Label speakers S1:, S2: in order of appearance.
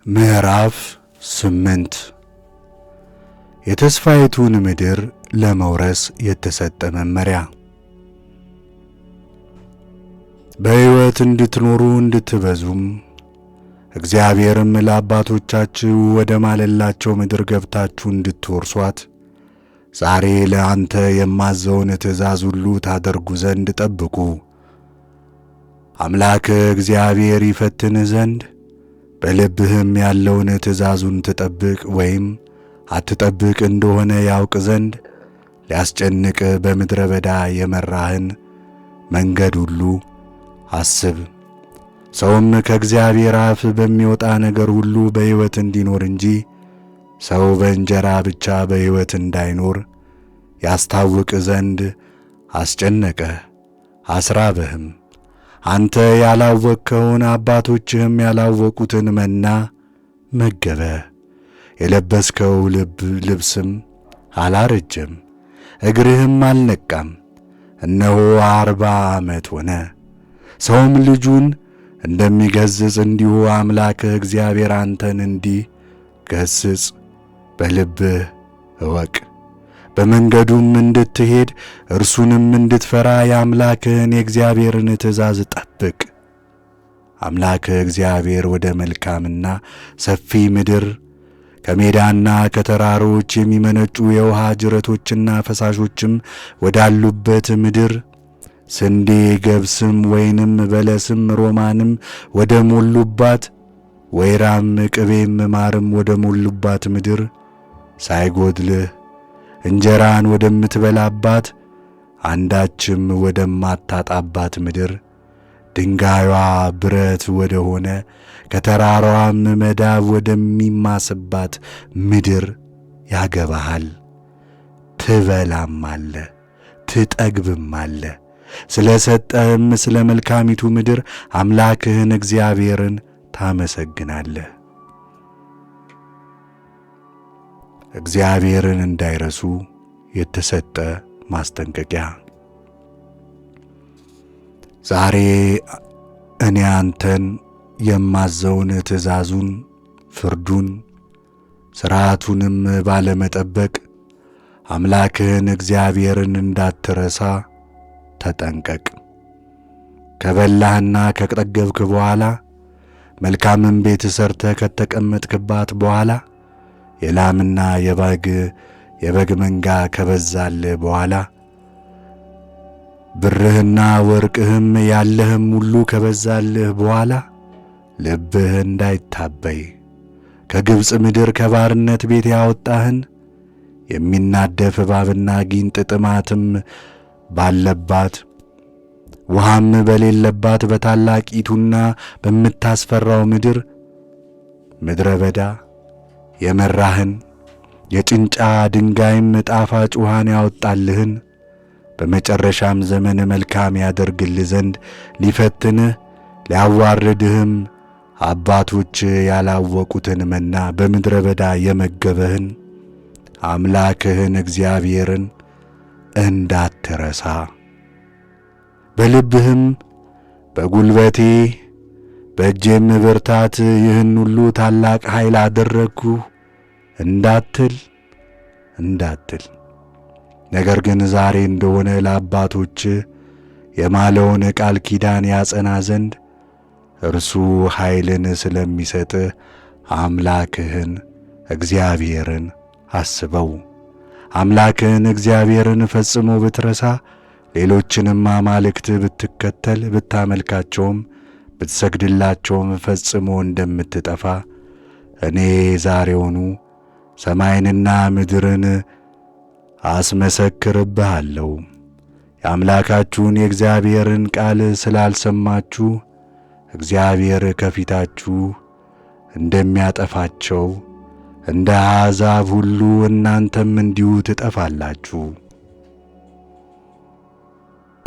S1: ምዕራፍ 8 የተስፋይቱን ምድር ለመውረስ የተሰጠ መመሪያ። በሕይወት እንድትኖሩ እንድትበዙም እግዚአብሔርም ለአባቶቻችሁ ወደ ማለላቸው ምድር ገብታችሁ እንድትወርሷት ዛሬ ለአንተ የማዘውን ትእዛዝ ሁሉ ታደርጉ ዘንድ ጠብቁ። አምላክ እግዚአብሔር ይፈትንህ ዘንድ በልብህም ያለውን ትእዛዙን ትጠብቅ ወይም አትጠብቅ እንደሆነ ያውቅ ዘንድ ሊያስጨንቅ በምድረ በዳ የመራህን መንገድ ሁሉ አስብ። ሰውም ከእግዚአብሔር አፍ በሚወጣ ነገር ሁሉ በሕይወት እንዲኖር እንጂ ሰው በእንጀራ ብቻ በሕይወት እንዳይኖር ያስታውቅ ዘንድ አስጨነቀ አስራበህም። አንተ ያላወቅከውን አባቶችህም ያላወቁትን መና መገበ። የለበስከው ልብስም አላረጀም፣ እግርህም አልነቃም። እነሆ 40 ዓመት ሆነ። ሰውም ልጁን እንደሚገሥጽ እንዲሁ አምላክህ እግዚአብሔር አንተን እንዲገሥጽ በልብህ እወቅ። በመንገዱም እንድትሄድ እርሱንም እንድትፈራ የአምላክህን የእግዚአብሔርን ትእዛዝ ጠብቅ። አምላክህ እግዚአብሔር ወደ መልካምና ሰፊ ምድር ከሜዳና ከተራሮች የሚመነጩ የውሃ ጅረቶችና ፈሳሾችም ወዳሉበት ምድር ስንዴ፣ ገብስም፣ ወይንም፣ በለስም፣ ሮማንም ወደ ሞሉባት ወይራም፣ ቅቤም፣ ማርም ወደ ሞሉባት ምድር ሳይጎድልህ እንጀራን ወደምትበላባት አንዳችም ወደማታጣባት ምድር ድንጋዩዋ ብረት ወደ ሆነ ከተራራዋም መዳብ ወደሚማስባት ምድር ያገባሃል። ትበላማለ ትጠግብማለ። ስለ ሰጠህም ስለ መልካሚቱ ምድር አምላክህን እግዚአብሔርን ታመሰግናለህ። እግዚአብሔርን እንዳይረሱ የተሰጠ ማስጠንቀቂያ። ዛሬ እኔ አንተን የማዘውን ትእዛዙን፣ ፍርዱን፣ ሥርዓቱንም ባለመጠበቅ አምላክህን እግዚአብሔርን እንዳትረሳ ተጠንቀቅ። ከበላህና ከጠገብክ በኋላ መልካምም ቤት ሰርተህ ከተቀመጥክባት በኋላ የላምና የበግ መንጋ ከበዛልህ በኋላ ብርህና ወርቅህም ያለህም ሁሉ ከበዛልህ በኋላ ልብህ እንዳይታበይ ከግብፅ ምድር ከባርነት ቤት ያወጣህን የሚናደፍ እባብና ጊንጥ ጥማትም ባለባት ውሃም በሌለባት በታላቂቱና በምታስፈራው ምድረ በዳ የመራህን የጭንጫ ድንጋይም ጣፋጭ ውሃን ያወጣልህን በመጨረሻም ዘመን መልካም ያደርግልህ ዘንድ ሊፈትንህ ሊያዋርድህም አባቶች ያላወቁትን መና በምድረ በዳ የመገበህን አምላክህን እግዚአብሔርን እንዳትረሳ በልብህም በጉልበቴ በእጄም ብርታት ይህን ሁሉ ታላቅ ኃይል አደረግሁ እንዳትል ነገር ግን ዛሬ እንደሆነ ለአባቶች የማለውን ቃል ኪዳን ያጸና ዘንድ እርሱ ኃይልን ስለሚሰጥ አምላክህን እግዚአብሔርን አስበው። አምላክህን እግዚአብሔርን ፈጽሞ ብትረሳ ሌሎችንም አማልክት ብትከተል ብታመልካቸውም ብትሰግድላቸውም ፈጽሞ እንደምትጠፋ እኔ ዛሬውኑ ሰማይንና ምድርን አስመሰክርብሃለሁ። የአምላካችሁን የእግዚአብሔርን ቃል ስላልሰማችሁ እግዚአብሔር ከፊታችሁ እንደሚያጠፋቸው እንደ አሕዛብ ሁሉ እናንተም እንዲሁ ትጠፋላችሁ።